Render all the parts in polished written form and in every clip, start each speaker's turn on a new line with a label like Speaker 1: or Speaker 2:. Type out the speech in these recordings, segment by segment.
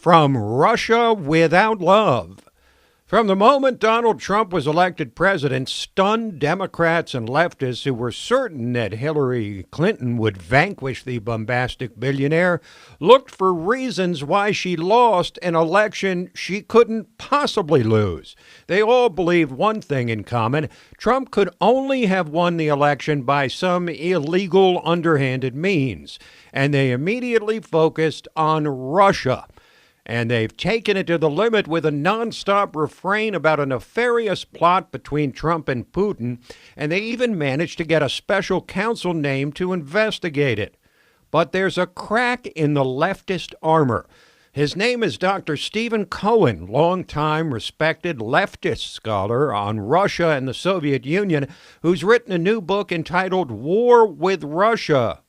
Speaker 1: from Russia without love. From the moment Donald Trump was elected president, stunned Democrats and leftists who were certain that Hillary Clinton would vanquish the bombastic billionaire looked for reasons why she lost an election she couldn't possibly lose. They all believed one thing in common: Trump could only have won the election by some illegal, underhanded means. And they immediately focused on Russia. And they've taken it to the limit with a nonstop refrain about a nefarious plot between Trump and Putin, and they even managed to get a special counsel named to investigate it. But there's a crack in the leftist armor. His name is Dr. Stephen Cohen, longtime respected leftist scholar on Russia and the Soviet Union, who's written a new book entitled War with Russia?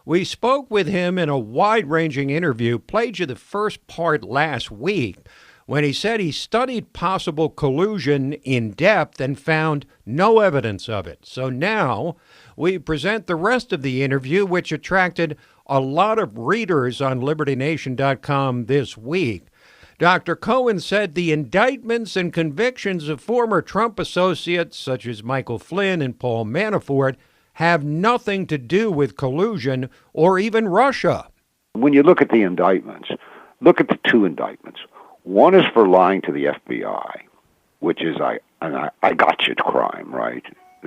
Speaker 1: We spoke with him in a wide-ranging interview, played you the first part last week, when he said he studied possible collusion in depth and found no evidence of it. So now we present the rest of the interview, which attracted a lot of readers on LibertyNation.com this week. Dr. Cohen said the indictments and convictions of former Trump associates such as Michael Flynn and Paul Manafort have nothing to do with collusion or even Russia.
Speaker 2: When you look at the indictments, look at the two indictments. One is for lying to the FBI, which is I got you crime, right?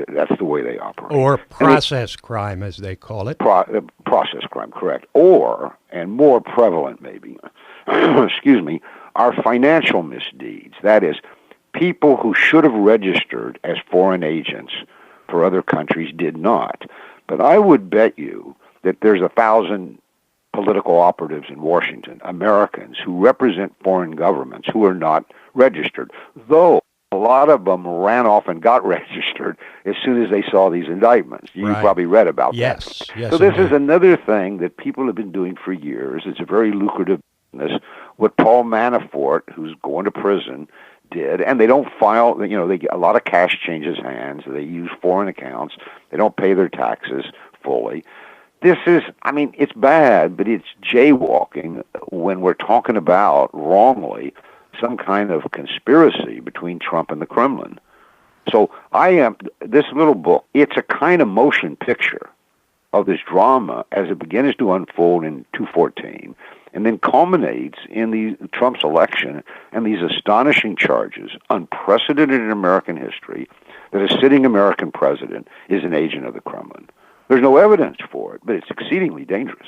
Speaker 2: That's the way they operate.
Speaker 1: Or process crime, as they call it.
Speaker 2: Process crime, correct. Or, and more prevalent maybe, excuse me, are financial misdeeds. That is, people who should have registered as foreign agents for other countries did not. But I would bet you that there's 1,000 political operatives in Washington, Americans, who represent foreign governments who are not registered, though a lot of them ran off and got registered as soon as they saw these indictments. You probably read about that.
Speaker 1: Yes,
Speaker 2: so this is another thing that people have been doing for years. It's a very lucrative business. What Paul Manafort, who's going to prison, did, and they don't file, they get a lot of cash changes hands. They use foreign accounts. They don't pay their taxes fully. This is, it's bad, but it's jaywalking when we're talking about, wrongly, some kind of conspiracy between Trump and the Kremlin. So this little book, it's a kind of motion picture of this drama as it begins to unfold in 2014. And then culminates in Trump's election and these astonishing charges, unprecedented in American history, that a sitting American president is an agent of the Kremlin. There's no evidence for it, but it's exceedingly dangerous.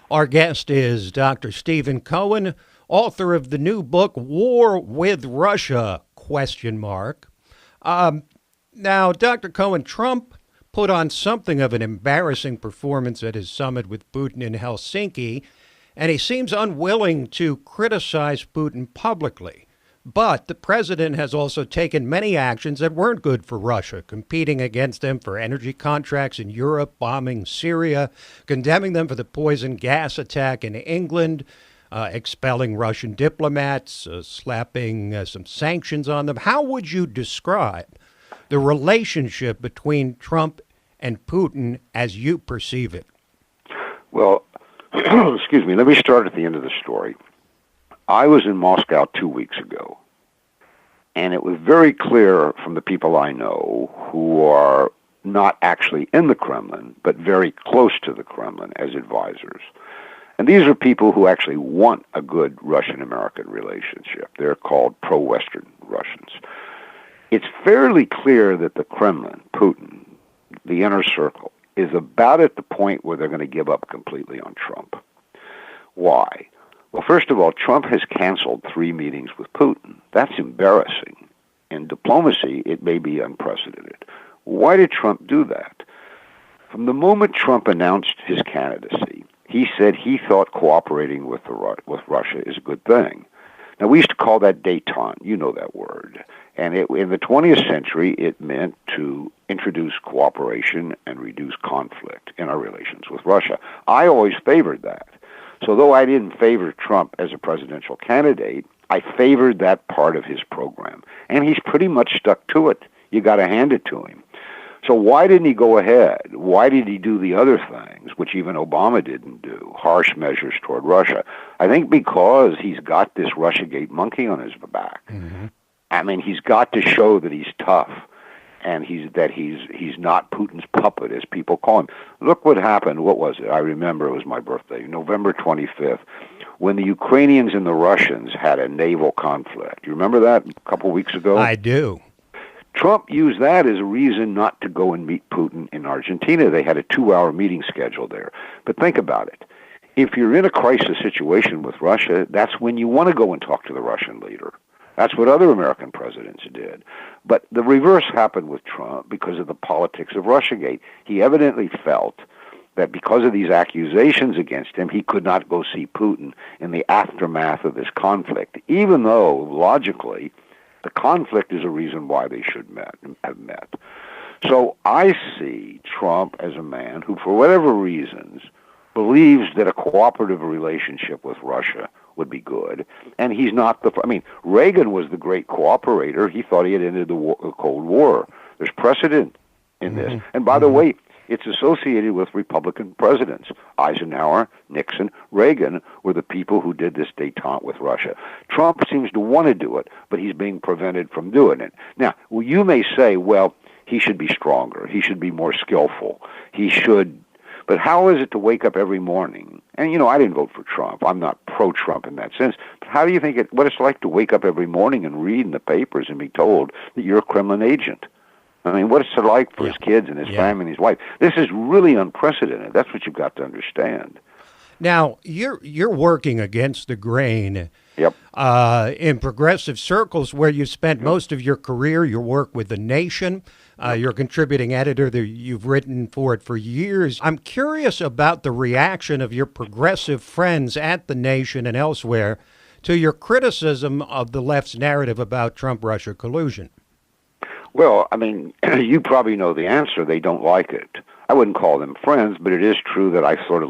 Speaker 1: Our guest is Dr. Stephen Cohen, author of the new book, War with Russia? Now, Dr. Cohen, Trump put on something of an embarrassing performance at his summit with Putin in Helsinki, and he seems unwilling to criticize Putin publicly. But the president has also taken many actions that weren't good for Russia, competing against them for energy contracts in Europe, bombing Syria, condemning them for the poison gas attack in England, expelling Russian diplomats, slapping some sanctions on them. How would you describe the relationship between Trump and Putin as you perceive it?
Speaker 2: Well, excuse me, let me start at the end of the story. I was in Moscow 2 weeks ago, and it was very clear from the people I know who are not actually in the Kremlin, but very close to the Kremlin as advisors. And these are people who actually want a good Russian-American relationship. They're called pro-Western Russians. It's fairly clear that the Kremlin, Putin, the inner circle, is about at the point where they're going to give up completely on Trump. Why? Well, first of all, Trump has canceled 3 meetings with Putin. That's embarrassing. In diplomacy, it may be unprecedented. Why did Trump do that? From the moment Trump announced his candidacy, he said he thought cooperating with Russia is a good thing. Now, we used to call that détente. You know that word. And in the 20th century, it meant to introduce cooperation and reduce conflict in our relations with Russia. I always favored that. So though I didn't favor Trump as a presidential candidate, I favored that part of his program. And he's pretty much stuck to it. You got to hand it to him. So why didn't he go ahead? Why did he do the other things, which even Obama didn't do, harsh measures toward Russia? I think because he's got this Russiagate monkey on his back.
Speaker 1: Mm-hmm.
Speaker 2: I mean, he's got to show that he's tough, and he's not Putin's puppet, as people call him. Look what happened. What was it? I remember it was my birthday, November 25th, when the Ukrainians and the Russians had a naval conflict. You remember that a couple weeks ago?
Speaker 1: I do.
Speaker 2: Trump used that as a reason not to go and meet Putin in Argentina. They had a 2-hour meeting scheduled there. But think about it. If you're in a crisis situation with Russia, that's when you want to go and talk to the Russian leader. That's what other American presidents did. But the reverse happened with Trump because of the politics of Russiagate. He evidently felt that because of these accusations against him, he could not go see Putin in the aftermath of this conflict, even though, logically, the conflict is a reason why they should have met. So I see Trump as a man who, for whatever reasons, believes that a cooperative relationship with Russia would be good, and he's not the... I mean, Reagan was the great cooperator. He thought he had ended the Cold War. There's precedent in this. And by the way, it's associated with Republican presidents. Eisenhower, Nixon, Reagan were the people who did this détente with Russia. Trump seems to want to do it, but he's being prevented from doing it. Now, well, you may say, well, he should be stronger. He should be more skillful. He should... But how is it to wake up every morning? And, I didn't vote for Trump. I'm not pro-Trump in that sense. But how do you think what it's like to wake up every morning and read in the papers and be told that you're a Kremlin agent? I mean, what's it like for his kids and his family and his wife? This is really unprecedented. That's what you've got to understand.
Speaker 1: Now, you're working against the grain.
Speaker 2: Yep.
Speaker 1: In progressive circles where you spent most of your career, your work with The Nation, you're a contributing editor. You've written for it for years. I'm curious about the reaction of your progressive friends at The Nation and elsewhere to your criticism of the left's narrative about Trump-Russia collusion.
Speaker 2: Well, I mean, you probably know the answer. They don't like it. I wouldn't call them friends, but it is true that I sort of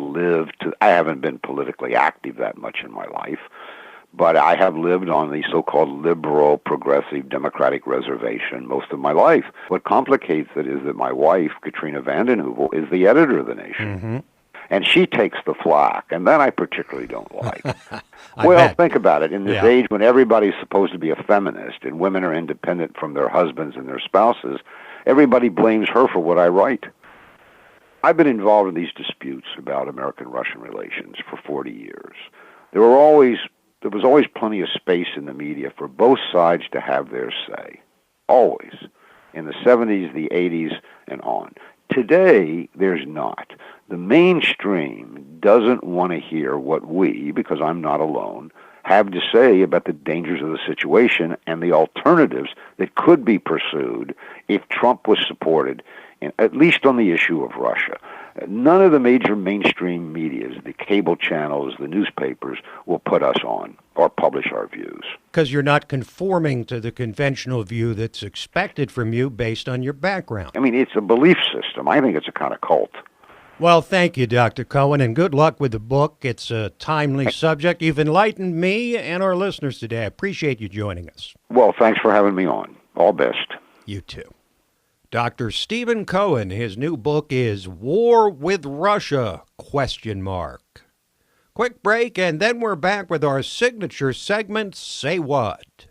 Speaker 2: I haven't been politically active that much in my life, but I have lived on the so-called liberal, progressive, democratic reservation most of my life. What complicates it is that my wife, Katrina vanden Heuvel, is the editor of The Nation. Mm-hmm. And she takes the flack, and that I particularly don't like. Well, think about it. In this age when everybody's supposed to be a feminist and women are independent from their husbands and their spouses, everybody blames her for what I write. I've been involved in these disputes about American-Russian relations for 40 years. There was always plenty of space in the media for both sides to have their say. Always. In the 70s, the 80s, and on. Today, there's not. The mainstream doesn't want to hear what we, because I'm not alone, have to say about the dangers of the situation and the alternatives that could be pursued if Trump was supported, at least on the issue of Russia. None of the major mainstream medias, the cable channels, the newspapers, will put us on or publish our views.
Speaker 1: Because you're not conforming to the conventional view that's expected from you based on your background.
Speaker 2: I mean, it's a belief system. I think it's a kind of cult.
Speaker 1: Well, thank you, Dr. Cohen, and good luck with the book. It's a timely subject. You've enlightened me and our listeners today. I appreciate you joining us.
Speaker 2: Well, thanks for having me on. All best.
Speaker 1: You too. Dr. Stephen Cohen, his new book is War with Russia, ? Quick break, and then we're back with our signature segment, Say What?